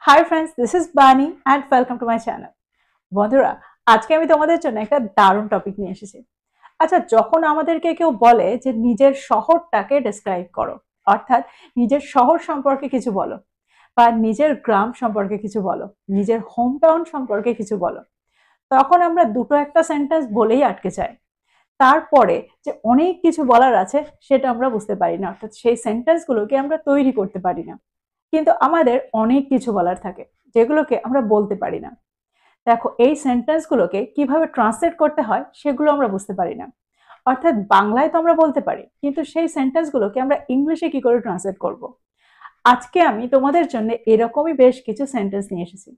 Hi friends, this is Bani and welcome to my channel. বন্ধুরা, আজকে আমি তোমাদের জন্য একটা দারুণ টপিক নিয়ে এসেছি। আচ্ছা, যখন আমাদেরকে কেউ বলে যে নিজের শহরটাকে ডেসক্রাইব করো, অর্থাৎ নিজের শহর সম্পর্কে কিছু বলো বা নিজের গ্রাম সম্পর্কে কিছু বলো, নিজের হোম টাউন সম্পর্কে কিছু বলো, তখন আমরা দুটো একটা সেন্টেন্স বলেই আটকে যাই। তারপরে যে অনেক কিছু বলার আছে সেটা আমরা বুঝতে পারি না, অর্থাৎ সেই সেন্টেন্সগুলোকে আমরা তৈরি করতে পারি না। কিন্তু আমাদের অনেক কিছু বলার থাকে যেগুলোকে আমরা বলতে পারি না। দেখো, এই সেন্টেন্সগুলোকে কিভাবে ট্রান্সলেট করতে হয় সেগুলো আমরা বুঝতে পারি না। অর্থাৎ বাংলায় তো আমরা বলতে পারি, কিন্তু সেই সেন্টেন্সগুলোকে আমরা ইংলিশে কি করে ট্রান্সলেট করব। আজকে আমি তোমাদের জন্য এরকমই বেশ কিছু সেন্টেন্স নিয়ে এসেছি,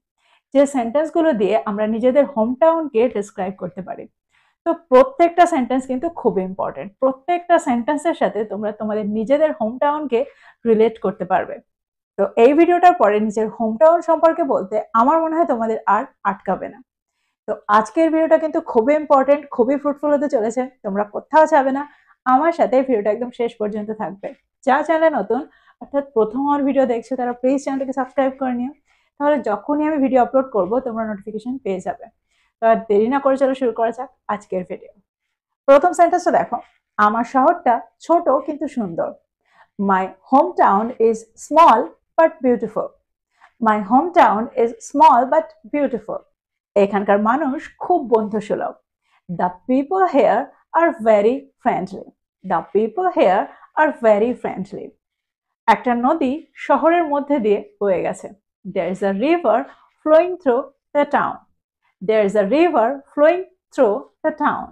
যে সেন্টেন্সগুলো দিয়ে আমরা নিজেদের হোম টাউনকে ডিসক্রাইব করতে পারি। তো প্রত্যেকটা সেন্টেন্স কিন্তু খুব ইম্পর্টেন্ট। প্রত্যেকটা সেন্টেন্সের সাথে তোমরা তোমাদের নিজেদের হোম টাউনকে রিলেট করতে পারবে। তো এই ভিডিওটার পরে নিজের হোম টাউন সম্পর্কে বলতে আমার মনে হয় তোমাদের আর আটকাবে না। তো আজকের ভিডিওটা কিন্তু খুবই ইম্পর্টেন্ট, খুবই ফ্রুটফুল হতে চলেছে। তোমরা কোথাও যাবে না, আমার সাথে ভিডিওটা একদম শেষ পর্যন্ত থাকবে। যা চ্যানেলে নতুন, অর্থাৎ প্রথম আমার ভিডিও দেখছো, তারা প্লিজ চ্যানেলটাকে সাবস্ক্রাইব করে নিও। তাহলে যখনই আমি ভিডিও আপলোড করব তোমরা নোটিফিকেশন পেয়ে যাবে। তো আর দেরি না করে চলো শুরু করা যাক আজকের ভিডিও। প্রথম সেন্টেন্সটা দেখো, আমার শহরটা ছোট কিন্তু সুন্দর। My hometown is small but beautiful. My hometown is small but beautiful. এখানকার মানুষ খুব বন্ধুসুলভ। The people here are very friendly. The people here are very friendly. একটা নদী শহরের মধ্যে দিয়ে বয়ে গেছে। There is a river flowing through the town. There is a river flowing through the town.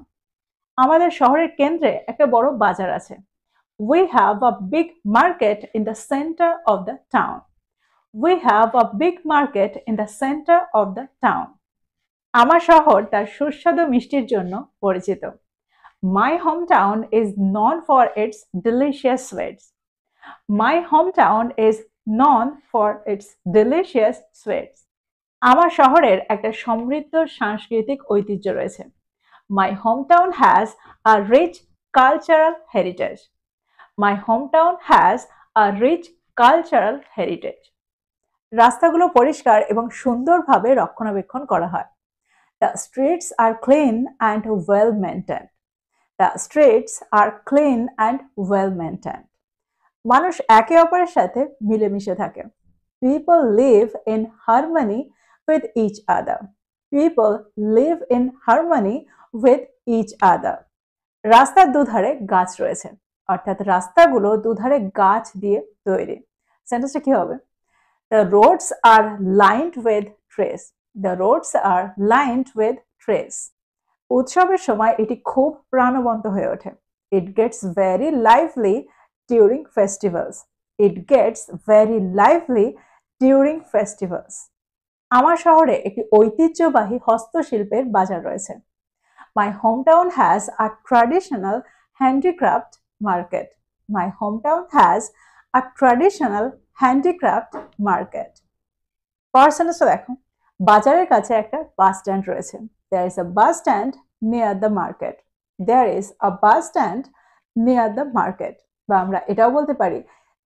আমাদের শহরের কেন্দ্রে একটা বড় বাজার আছে। We have a big market in the center of the town. We have a big market in the center of the town. আমার শহর তার সুস্বাদু মিষ্টির জন্য পরিচিত। My hometown is known for its delicious sweets. My hometown is known for its delicious sweets. আমার শহরের একটা সমৃদ্ধ সাংস্কৃতিক ঐতিহ্য রয়েছে। My hometown has a rich cultural heritage. My hometown has a rich cultural heritage. রাস্তাগুলো পরিষ্কার এবং সুন্দরভাবে রক্ষণাবেক্ষণ করা হয়। The streets are clean and well maintained. The streets are clean and well maintained. মানুষ একে অপরের সাথে মিলেমিশে থাকে। People live in harmony with each other. People live in harmony with each other. রাস্তার দুধারে গাছ রয়েছে, অর্থাৎ রাস্তাগুলো দুধারে গাছ দিয়ে তৈরি। সেন্টেন্সটা কি হবে? The roads are lined with trees. The roads are lined with trees. উৎসবের সময় এটি খুব প্রাণবন্ত হয়ে ওঠে। It gets very lively during festivals. It gets very lively during festivals. আমার শহরে একটি ঐতিহ্যবাহী হস্তশিল্পের বাজার রয়েছে। My hometown has a traditional handicraft market. My hometown has a traditional handicraft market. পরের সেন্টেন্সটা দেখো, বাজারের কাছে একটা বাস স্ট্যান্ড রয়েছে। There is a bus stand near the market. There is a bus stand near the market. বা আমরা এটাও বলতে পারি,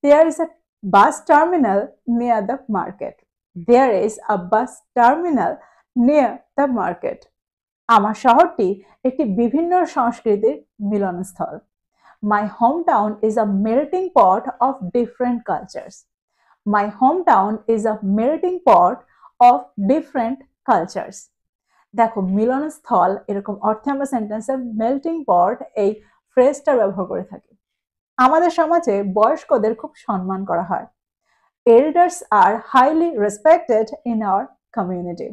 There is a bus terminal near the market. There is a bus terminal near the market. আমার শহরটি একটি বিভিন্ন সংস্কৃতির মিলনস্থল। My hometown is a melting pot of different cultures. My hometown is a melting pot of different cultures. দেখো, মিলনস্থল এরকম অর্থে আমরা সেন্টেন্সে মেল্টিং পট এই ফ্রেজটা ব্যবহার করে থাকি। আমাদের সমাজে বয়স্কদের খুব সম্মান করা হয়। Elders are highly respected in our community.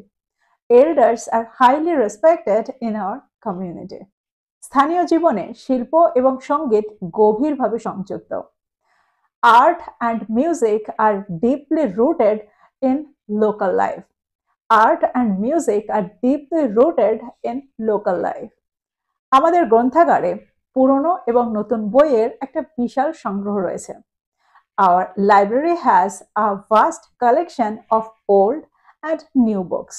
Elders are highly respected in our community. স্থানীয় জীবনে শিল্প এবং সঙ্গীত গভীরভাবে সংযুক্ত। Art and music are deeply rooted in local life. Art and music are deeply rooted in local life. আমাদের গ্রন্থাগারে পুরনো এবং নতুন বইয়ের একটা বিশাল সংগ্রহ রয়েছে। Our library has a vast collection of old and new books.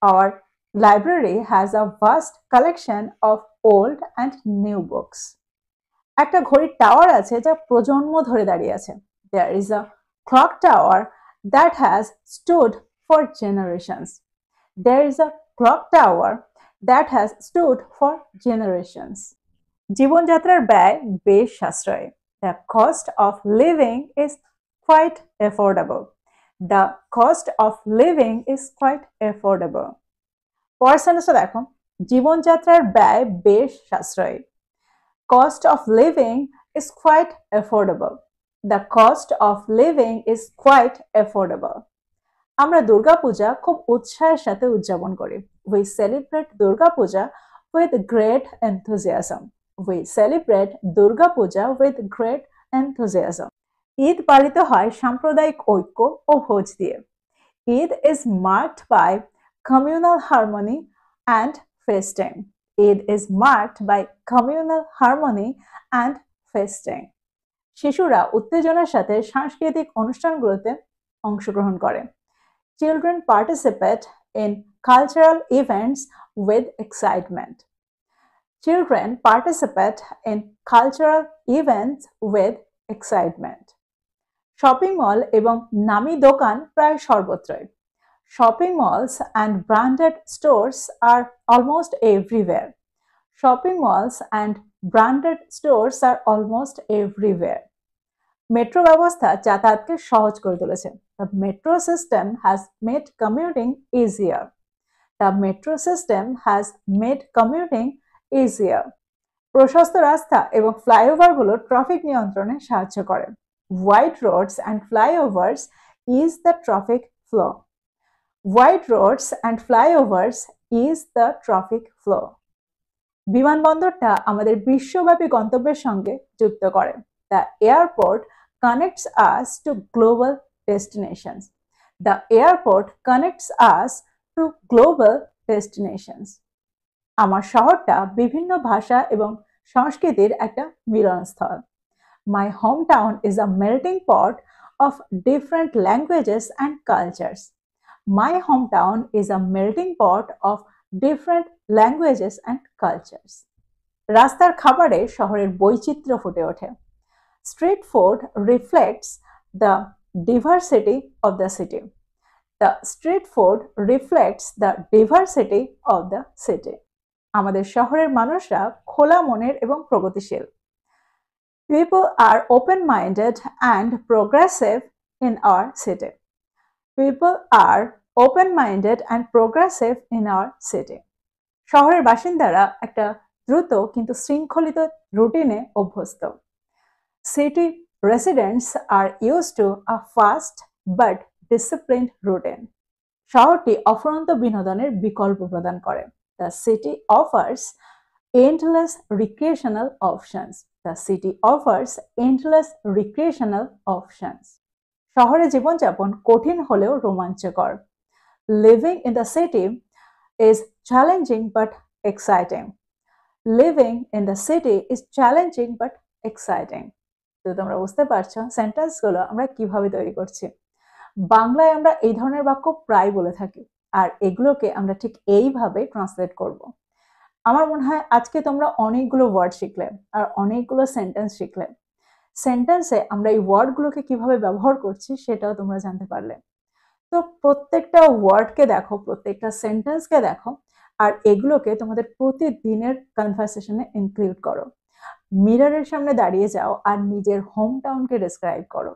Our library has a vast collection of old and new books. একটা ঘড়ির টাওয়ার আছে যা প্রজন্ম ধরে দাঁড়িয়ে আছে। There is a clock tower that has stood for generations. There is a clock tower that has stood for generations. জীবনযাত্রার ব্যয় বেশ সাশ্রয়ী. The cost of living is quite affordable. The cost of living is quite affordable. পরের সেন্টেন্সটা দেখো, জীবনযাত্রার ব্যয় বেশ সাশ্রয়ী. Cost of living is quite affordable. The cost of living is quite affordable. আমরা দুর্গাপূজা খুব উৎসাহের সাথে উদযাপন করি. We celebrate Durga Puja with great enthusiasm. We celebrate Durga Puja with great enthusiasm. Eid পালিত হয় সাম্প্রদায়িক ঐক্য ও ভোজ দিয়ে. Eid is marked by communal harmony and feasting. Eid is marked by communal harmony and feasting. শিশুরা উত্তেজনার সাথে সাংস্কৃতিক অনুষ্ঠানগুলোতে অংশগ্রহণ করে. Children participate in cultural events with excitement. Children participate in cultural events with excitement. Shopping mall এবং নামী দোকান প্রায় সর্বত্রই. Shopping malls and branded stores are almost everywhere. Shopping malls and branded stores are almost everywhere. Metro ব্যবস্থা যাতায়াতকে সহজ করে তুলেছে. The metro system has made commuting easier. The metro system has made commuting easier. প্রশস্ত রাস্তা এবং ফ্লাইওভারগুলো traffic নিয়ন্ত্রণে সাহায্য করে. Wide roads and flyovers ease the traffic flow. Wide roads and flyovers ease the traffic flow. বিমানবন্দরটা আমাদের বিশ্বব্যাপী গন্তব্যের সঙ্গে যুক্ত করে. The airport connects us to global destinations. The airport connects us to global destinations. আমার শহরটা বিভিন্ন ভাষা এবং সংস্কৃতির একটা মিলনস্থল. My hometown is a melting pot of different languages and cultures. My hometown is a melting pot of different languages and cultures. রাস্তার খাবারে শহরের বৈচিত্র্য ফুটে ওঠে. Street food reflects the diversity of the city. The street food reflects the diversity of the city. আমাদের শহরের মানুষরা খোলা মনের এবং প্রগতিশীল. People are open-minded and progressive in our city. People are open-minded and progressive in our city. শহরের বাসিন্দারা একটা দ্রুত কিন্তু শৃঙ্খলিত রুটিনে অভ্যস্ত. City residents are used to a fast but disciplined routine. শহরটি অফুরন্ত বিনোদনের বিকল্প প্রদান করে. The city offers endless recreational options. The city offers endless recreational options. শহরে জীবনযাপন কঠিন হলেও রোমাঞ্চকর. Living in the city is challenging but exciting. Living in the city is challenging but exciting. তো তোমরা বুঝতে পারছো সেন্টেন্সগুলো আমরা কিভাবে তৈরি করছি. বাংলায় আমরা এই ধরনের বাক্য প্রায় বলে থাকি আর এগুলোকে আমরা ঠিক এইভাবে ট্রান্সলেট করব. আমার মনে হয় আজকে তোমরা অনেকগুলো ওয়ার্ড শিখলে আর অনেকগুলো সেন্টেন্স শিখলে. সেন্টেন্সে আমরা এই ওয়ার্ডগুলোকে কিভাবে ব্যবহার করছি সেটাও তোমরা জানতে পারলে. তো প্রত্যেকটা ওয়ার্ডকে দেখো, প্রত্যেকটা সেন্টেন্সকে দেখো আর এগুলোকে তোমাদের প্রতিদিনের কনভারসেশনে ইনক্লুড করো. মিররের সামনে দাঁড়িয়ে যাও আর নিজের হোম টাউনকে ডেসক্রাইব করো.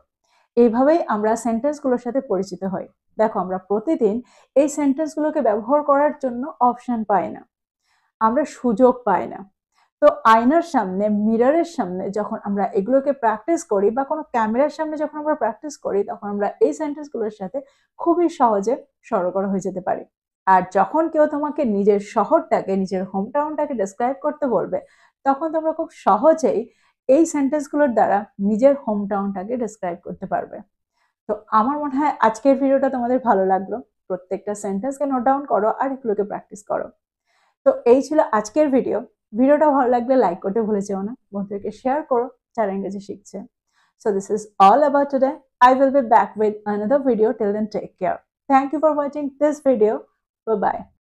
এইভাবেই আমরা সেন্টেন্সগুলোর সাথে পরিচিত হই. দেখো আমরা প্রতিদিন এই সেন্টেন্সগুলোকে ব্যবহার করার জন্য অপশন পাই না, আমরা সুযোগ পাই না. তো আয়নার সামনে, মিররের সামনে যখন আমরা এগুলোকে প্র্যাকটিস করি বা কোনো ক্যামেরার সামনে যখন আমরা প্র্যাকটিস করি তখন আমরা এই সেন্টেন্সগুলোর সাথে খুবই সহজে সরগর হয়ে যেতে পারি. আর যখন কেউ তোমাকে নিজের শহরটাকে, নিজের হোম টাউনটাকে ডেসক্রাইব করতে বলবে তখন তোমরা খুব সহজেই এই সেন্টেন্সগুলোর দ্বারা নিজের হোম টাউনটাকে ডেসক্রাইব করতে পারবে. তো আমার মনে হয় আজকের ভিডিওটা তোমাদের ভালো লাগলো. প্রত্যেকটা সেন্টেন্সকে নোট ডাউন করো আর এগুলোকে প্র্যাকটিস করো. তো এই ছিল আজকের ভিডিও. ভিডিওটা ভালো লাগলে লাইক করতে ভুলে যেও না, বন্ধুদেরকে শেয়ার করো যারা ইংরেজি শিখছে. So this is all about today. I will be back with another video. Till then, take care. Thank you for watching this video. Bye bye.